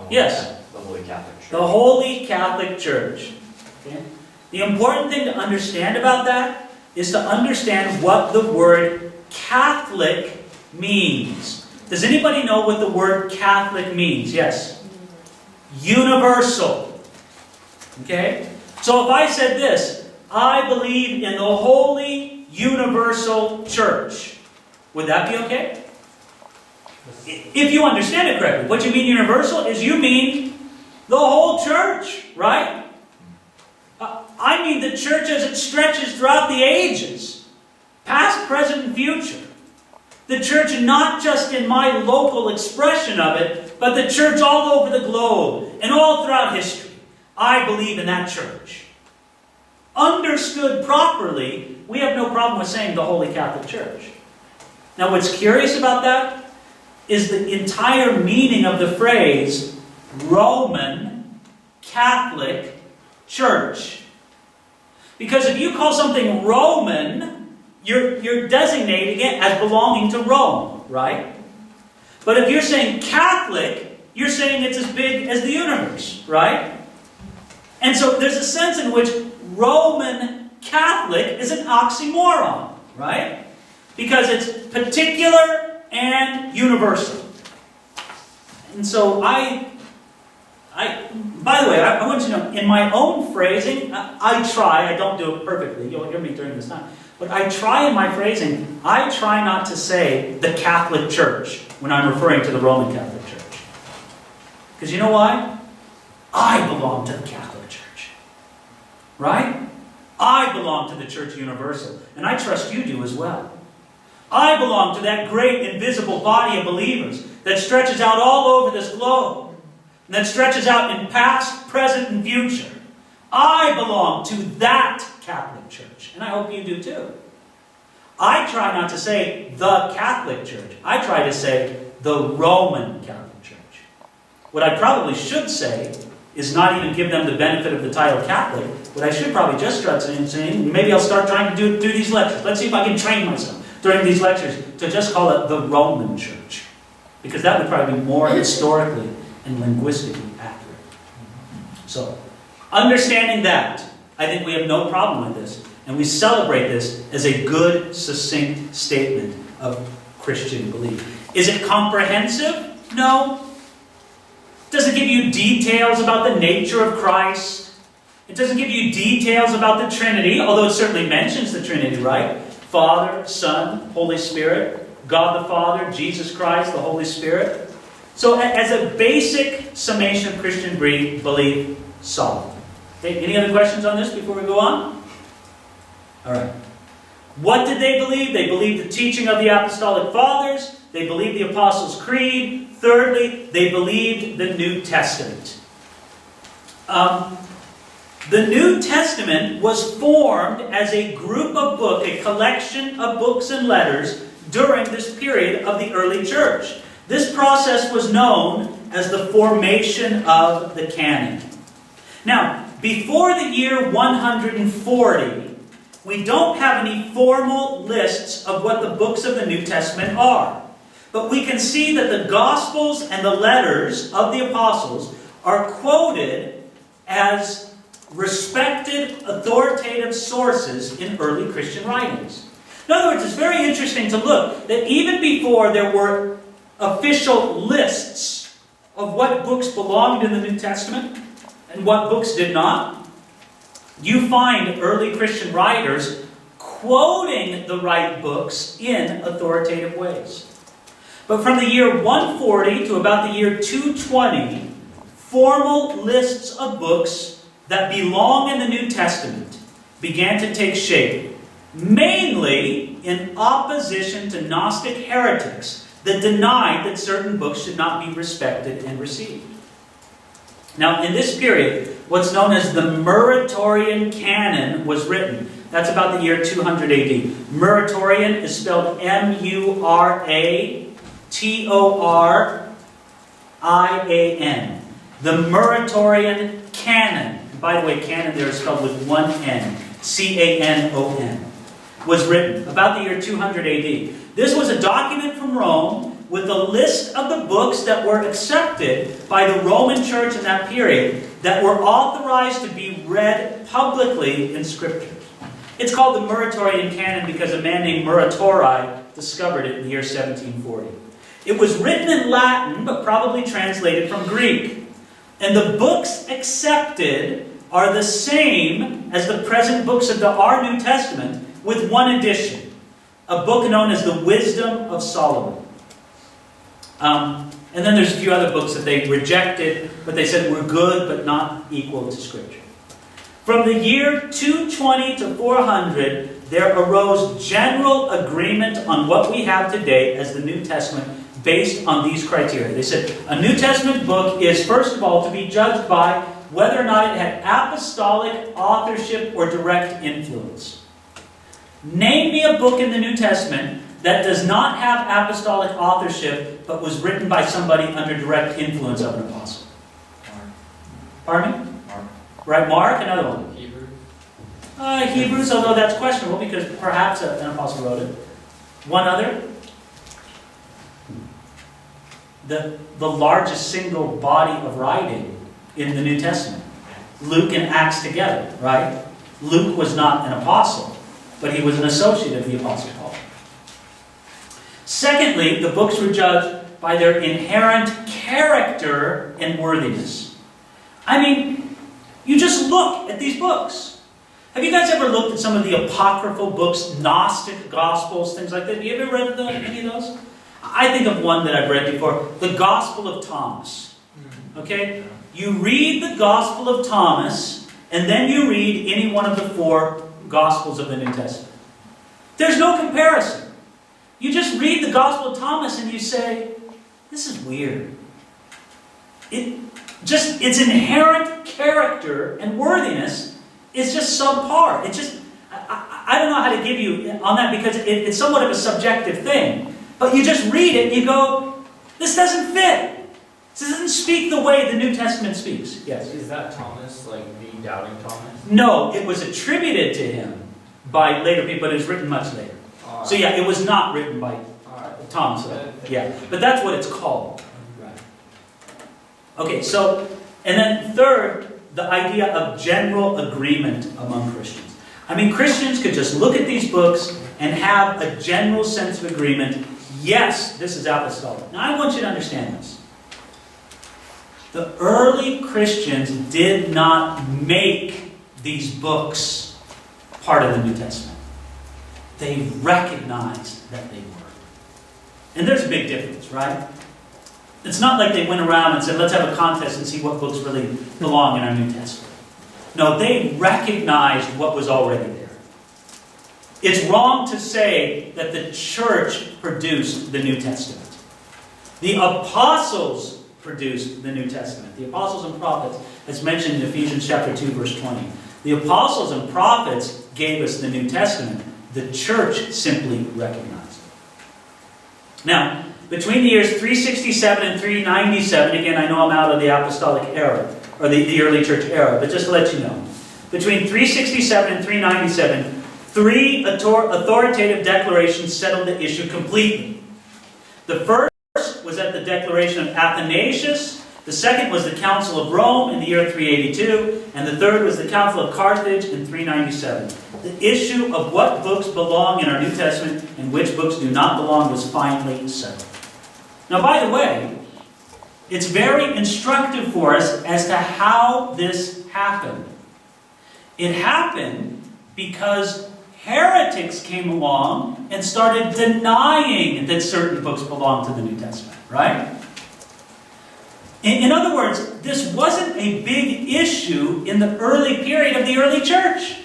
Yes? The Holy Catholic Church. The Holy Catholic Church. Okay? The important thing to understand about that is to understand what the word Catholic means. Does anybody know what the word Catholic means? Yes? Universal. Okay? So if I said this, I believe in the Holy Universal Church, would that be okay? If you understand it correctly. What you mean universal is you mean the whole church, right? I mean the church as it stretches throughout the ages. Past, present, and future. The church not just in my local expression of it, but the church all over the globe and all throughout history. I believe in that church. Understood properly, we have no problem with saying the Holy Catholic Church. Now what's curious about that is the entire meaning of the phrase Roman Catholic Church. Because if you call something Roman, you're designating it as belonging to Rome, right? But if you're saying Catholic, you're saying it's as big as the universe, right? And so there's a sense in which Roman Catholic is an oxymoron, right? Because it's particular and universal. And so by the way, I want you to know, in my own phrasing, I don't do it perfectly, you'll hear me during this time, but I try in my phrasing, I try not to say the Catholic Church when I'm referring to the Roman Catholic Church. Because you know why? I belong to the Catholic Church. Right? I belong to the Church Universal, and I trust you do as well. I belong to that great invisible body of believers that stretches out all over this globe, and that stretches out in past, present, and future. I belong to that Catholic Church, and I hope you do too. I try not to say the Catholic Church. I try to say the Roman Catholic Church. What I probably should say is not even give them the benefit of the title Catholic. What I should probably just start saying, maybe I'll start trying to do these lectures. Let's see if I can train myself during these lectures to just call it the Roman Church. Because that would probably be more historically and linguistically accurate. So, understanding that, I think we have no problem with this. And we celebrate this as a good, succinct statement of Christian belief. Is it comprehensive? No. Does it give you details about the nature of Christ? It doesn't give you details about the Trinity, although it certainly mentions the Trinity, right? Father, Son, Holy Spirit, God the Father, Jesus Christ, the Holy Spirit. So as a basic summation of Christian belief, solid. Okay, any other questions on this before we go on? All right. What did they believe? They believed the teaching of the Apostolic Fathers. They believed the Apostles' Creed. Thirdly, they believed the New Testament. The New Testament was formed as a group of books, a collection of books and letters during this period of the early church. This process was known as the formation of the canon. Now, before the year 140, we don't have any formal lists of what the books of the New Testament are. But we can see that the Gospels and the letters of the Apostles are quoted as respected, authoritative sources in early Christian writings. In other words, it's very interesting to look that even before there were official lists of what books belonged in the New Testament and what books did not, you find early Christian writers quoting the right books in authoritative ways. But from the year 140 to about the year 220, formal lists of books that belong in the New Testament began to take shape, mainly in opposition to Gnostic heretics that denied that certain books should not be respected and received. Now, in this period, what's known as the Muratorian Canon was written. That's about the year 200 AD. Muratorian is spelled M-U-R-A-T-O-R-I-A-N. The Muratorian Canon, by the way, canon there is spelled with one N, C-A-N-O-N, was written about the year 200 AD. This was a document from Rome with a list of the books that were accepted by the Roman Church in that period that were authorized to be read publicly in Scripture. It's called the Muratorian Canon because a man named Muratori discovered it in the year 1740. It was written in Latin, but probably translated from Greek. And the books accepted are the same as the present books of our New Testament, with one addition. A book known as the Wisdom of Solomon. And then there's a few other books that they rejected, but they said were good, but not equal to Scripture. From the year 220 to 400, there arose general agreement on what we have today as the New Testament based on these criteria. They said a New Testament book is, first of all, to be judged by whether or not it had apostolic authorship or direct influence. Name me a book in the New Testament that does not have apostolic authorship, but was written by somebody under direct influence of an apostle. Pardon me? Mark. Right, Mark, another one. Hebrews. Hebrews, although that's questionable because perhaps an apostle wrote it. One other. The largest single body of writing in the New Testament. Luke and Acts together, right? Luke was not an apostle, but he was an associate of the Apostle Paul. Secondly, the books were judged by their inherent character and worthiness. I mean, you just look at these books. Have you guys ever looked at some of the apocryphal books, Gnostic Gospels, things like that? Have you ever read any of those? I think of one that I've read before, the Gospel of Thomas. Okay? You read the Gospel of Thomas, and then you read any one of the 4 Gospels of the New Testament. There's no comparison. You just read the Gospel of Thomas and you say, this is weird. Its inherent character and worthiness is just subpar. I don't know how to give you on that because it's somewhat of a subjective thing. But you just read it and you go, this doesn't fit. This doesn't speak the way the New Testament speaks. Yes? Is that Thomas, like the doubting Thomas? No, it was attributed to him by later people, but it was written much later. So yeah, it was not written by Thomas. Yeah, but that's what it's called. Right. Okay, so, and then third, the idea of general agreement among Christians. I mean, Christians could just look at these books and have a general sense of agreement. Yes, this is apostolic. Now, I want you to understand this. The early Christians did not make these books part of the New Testament. They recognized that they were. And there's a big difference, right? It's not like they went around and said, let's have a contest and see what books really belong in our New Testament. No, they recognized what was already there. It's wrong to say that the church produced the New Testament. The apostles produced the New Testament. The apostles and prophets, as mentioned in Ephesians chapter 2, verse 20. The apostles and prophets gave us the New Testament. The church simply recognized it. Now, between the years 367 and 397, again, I know I'm out of the apostolic era, or the early church era, but just to let you know, between 367 and 397, 3 authoritative declarations settled the issue completely. The first was at the declaration of Athanasius. The second was the Council of Rome in the year 382. And the third was the Council of Carthage in 397. The issue of what books belong in our New Testament and which books do not belong was finally settled. Now, by the way, It's very instructive for us as to how this happened. It happened because heretics came along and started denying that certain books belong to the New Testament, right? In other words, this wasn't a big issue in the early period of the early church.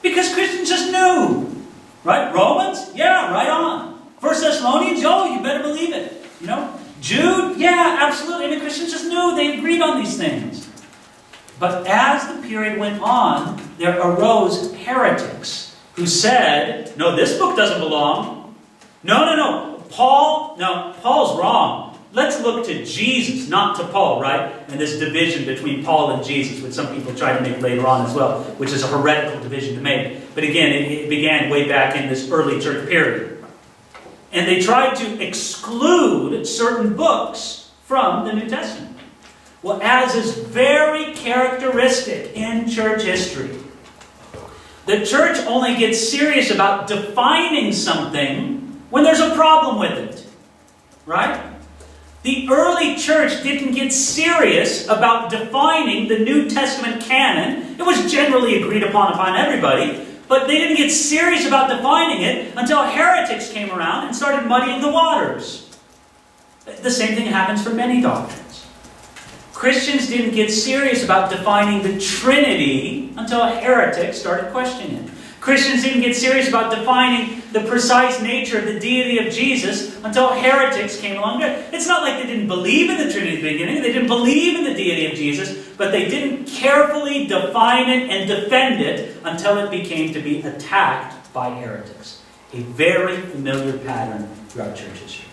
Because Christians just knew. Right? Romans? Yeah, right on. 1 Thessalonians? Oh, you better believe it. You know? Jude? Yeah, absolutely. I mean, Christians just knew. They agreed on these things. But as the period went on, there arose heretics who said, no, this book doesn't belong. No. Paul's wrong. Let's look to Jesus, not to Paul, right? And this division between Paul and Jesus, which some people try to make later on as well, which is a heretical division to make. But again, it began way back in this early church period. And they tried to exclude certain books from the New Testament. Well, as is very characteristic in church history, the church only gets serious about defining something when there's a problem with it. Right? The early church didn't get serious about defining the New Testament canon. It was generally agreed upon everybody, but they didn't get serious about defining it until heretics came around and started muddying the waters. The same thing happens for many doctrines. Christians didn't get serious about defining the Trinity until heretics started questioning it. Christians didn't get serious about defining the precise nature of the deity of Jesus until heretics came along. It's not like they didn't believe in the Trinity at the beginning. They didn't believe in the deity of Jesus, but they didn't carefully define it and defend it until it became to be attacked by heretics. A very familiar pattern throughout church history.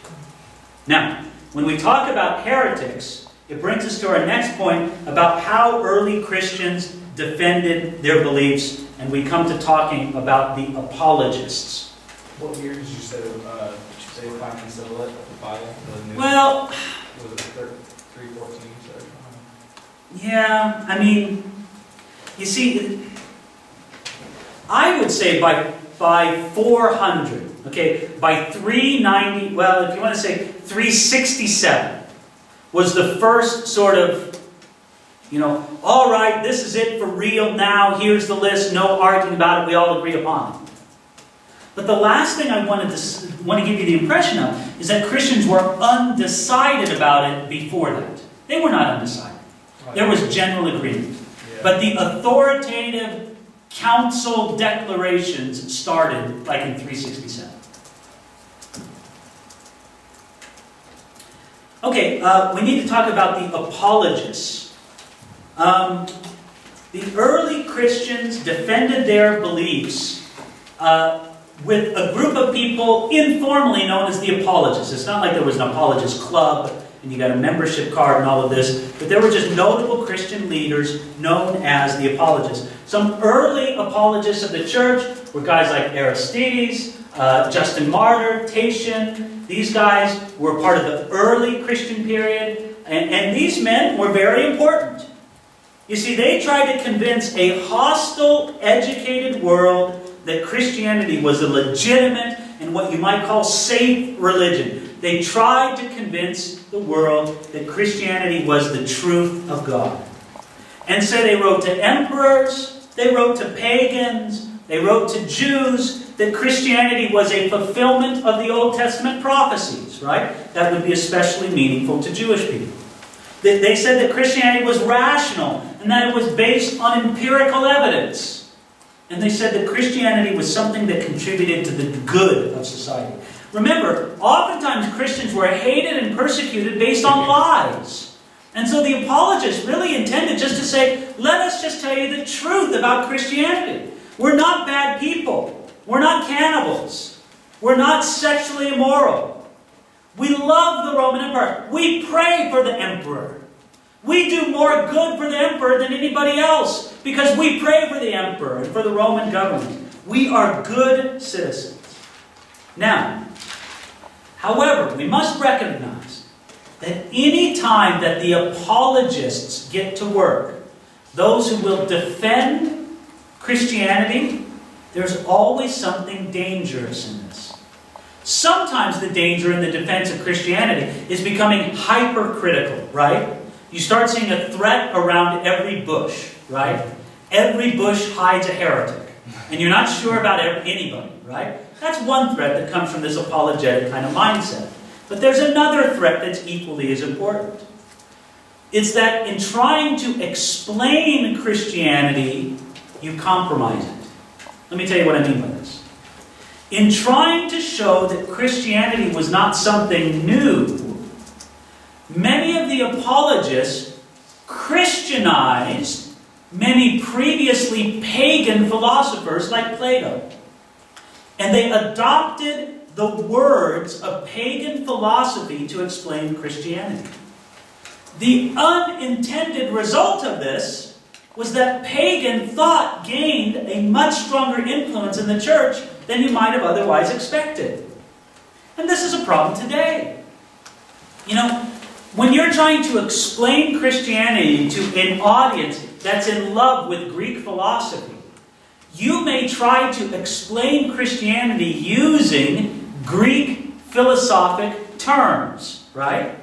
Now, when we talk about heretics, it brings us to our next point about how early Christians defended their beliefs, and we come to talking about the Apologists. What year did you say finally settled it? The Bible? Well, was it 314? Yeah, I mean, you see, I would say by 400, okay, by 390, well, if you want to say 367, was the first sort of, all right, this is it for real now, here's the list, no arguing about it, we all agree upon it. But the last thing I want to give you the impression of is that Christians were undecided about it before that. They were not undecided. There was general agreement. Yeah. But the authoritative council declarations started like in 367. Okay, we need to talk about the Apologists. The early Christians defended their beliefs with a group of people informally known as the Apologists. It's not like there was an Apologist club and you got a membership card and all of this, but there were just notable Christian leaders known as the Apologists. Some early Apologists of the church were guys like Aristides, Justin Martyr, Tatian. These guys were part of the early Christian period, and these men were very important. You see, they tried to convince a hostile, educated world that Christianity was a legitimate and what you might call safe religion. They tried to convince the world that Christianity was the truth of God. And so they wrote to emperors, they wrote to pagans, they wrote to Jews that Christianity was a fulfillment of the Old Testament prophecies, right? That would be especially meaningful to Jewish people. They said that Christianity was rational and that it was based on empirical evidence. And they said that Christianity was something that contributed to the good of society. Remember, oftentimes Christians were hated and persecuted based on lies. And so the Apologists really intended just to say, let us just tell you the truth about Christianity. We're not bad people. We're not cannibals. We're not sexually immoral. We love the Roman Empire. We pray for the emperor. We do more good for the emperor than anybody else because we pray for the emperor and for the Roman government. We are good citizens. Now, however, we must recognize that any time that the Apologists get to work, those who will defend Christianity, there's always something dangerous in this. Sometimes the danger in the defense of Christianity is becoming hypercritical, right? You start seeing a threat around every bush, right? Every bush hides a heretic. And you're not sure about anybody, right? That's one threat that comes from this apologetic kind of mindset. But there's another threat that's equally as important. It's that in trying to explain Christianity, you compromise it. Let me tell you what I mean by this. In trying to show that Christianity was not something new, many of the apologists Christianized many previously pagan philosophers like Plato. And they adopted the words of pagan philosophy to explain Christianity. The unintended result of this was that pagan thought gained a much stronger influence in the church than you might have otherwise expected. And this is a problem today. You know, when you're trying to explain Christianity to an audience that's in love with Greek philosophy, you may try to explain Christianity using Greek philosophic terms, right?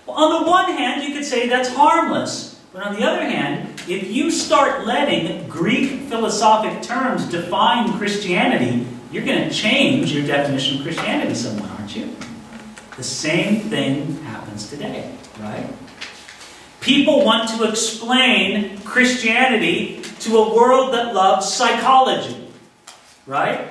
Well, on the one hand, you could say that's harmless. But on the other hand, if you start letting Greek philosophic terms define Christianity, you're going to change your definition of Christianity somewhat, aren't you? The same thing happens today, right? People want to explain Christianity to a world that loves psychology, right?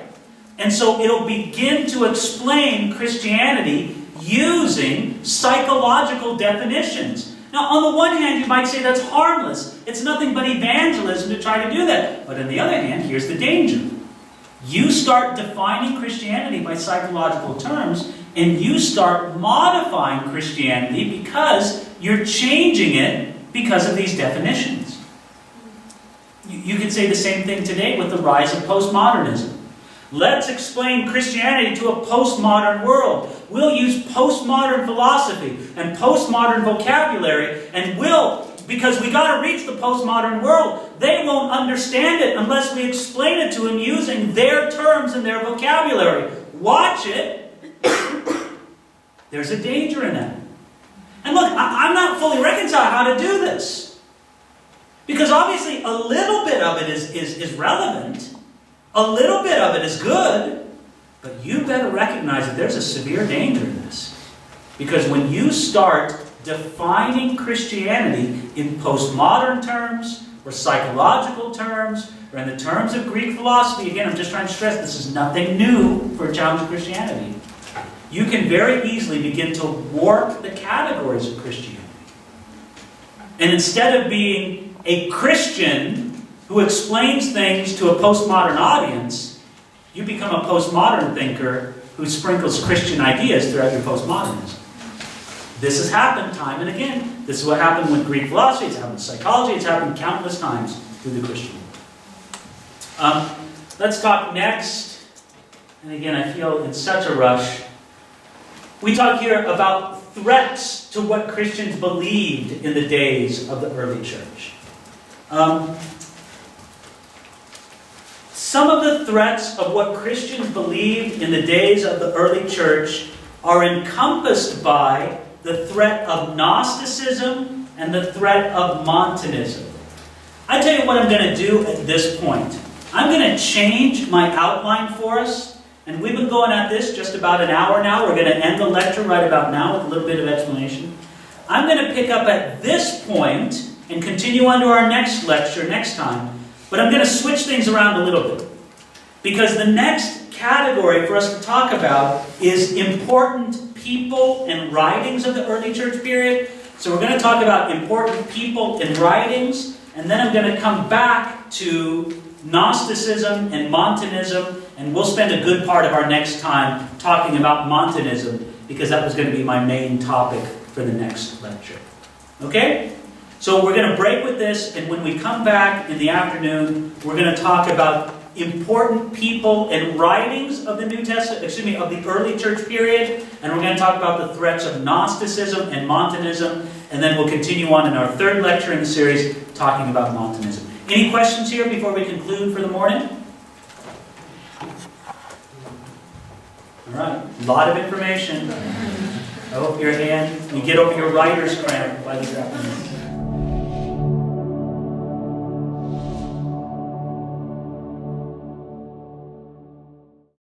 And so it'll begin to explain Christianity using psychological definitions. Now, on the one hand, you might say that's harmless. It's nothing but evangelism to try to do that. But on the other hand, here's the danger. You start defining Christianity by psychological terms, and you start modifying Christianity because you're changing it because of these definitions. You could say the same thing today with the rise of postmodernism. Let's explain Christianity to a postmodern world. We'll use postmodern philosophy and postmodern vocabulary, and because we got to reach the postmodern world. They won't understand it unless we explain it to them using their terms and their vocabulary. Watch it. There's a danger in that. And look, I'm not fully reconciled how to do this. Because obviously a little bit of it is relevant. A little bit of it is good. But you better recognize that there's a severe danger in this. Because when you start defining Christianity in postmodern terms, or psychological terms, or in the terms of Greek philosophy, again, I'm just trying to stress this is nothing new for a challenge of Christianity. You can very easily begin to warp the categories of Christianity. And instead of being a Christian who explains things to a postmodern audience, you become a postmodern thinker who sprinkles Christian ideas throughout your postmodernism. This has happened time and again. This is what happened with Greek philosophy, it's happened with psychology, it's happened countless times through the Christian world. Let's talk next, and again I feel in such a rush. We talk here about threats to what Christians believed in the days of the early church. Some of the threats of what Christians believed in the days of the early church are encompassed by the threat of Gnosticism and the threat of Montanism. I tell you what I'm going to do at this point. I'm going to change my outline for us. And we've been going at this just about an hour now. We're going to end the lecture right about now with a little bit of explanation. I'm going to pick up at this point and continue on to our next lecture next time. But I'm going to switch things around a little bit. Because the next category for us to talk about is important people and writings of the early church period. So we're going to talk about important people and writings. And then I'm going to come back to Gnosticism and Montanism. And we'll spend a good part of our next time talking about Montanism, because that was going to be my main topic for the next lecture. Okay? So we're going to break with this, and when we come back in the afternoon, we're going to talk about important people and writings of the New Testament, of the early church period, and we're going to talk about the threats of Gnosticism and Montanism, and then we'll continue on in our third lecture in the series talking about Montanism. Any questions here before we conclude for the morning? All right, a lot of information. I hope you get over your writer's cramp by this afternoon.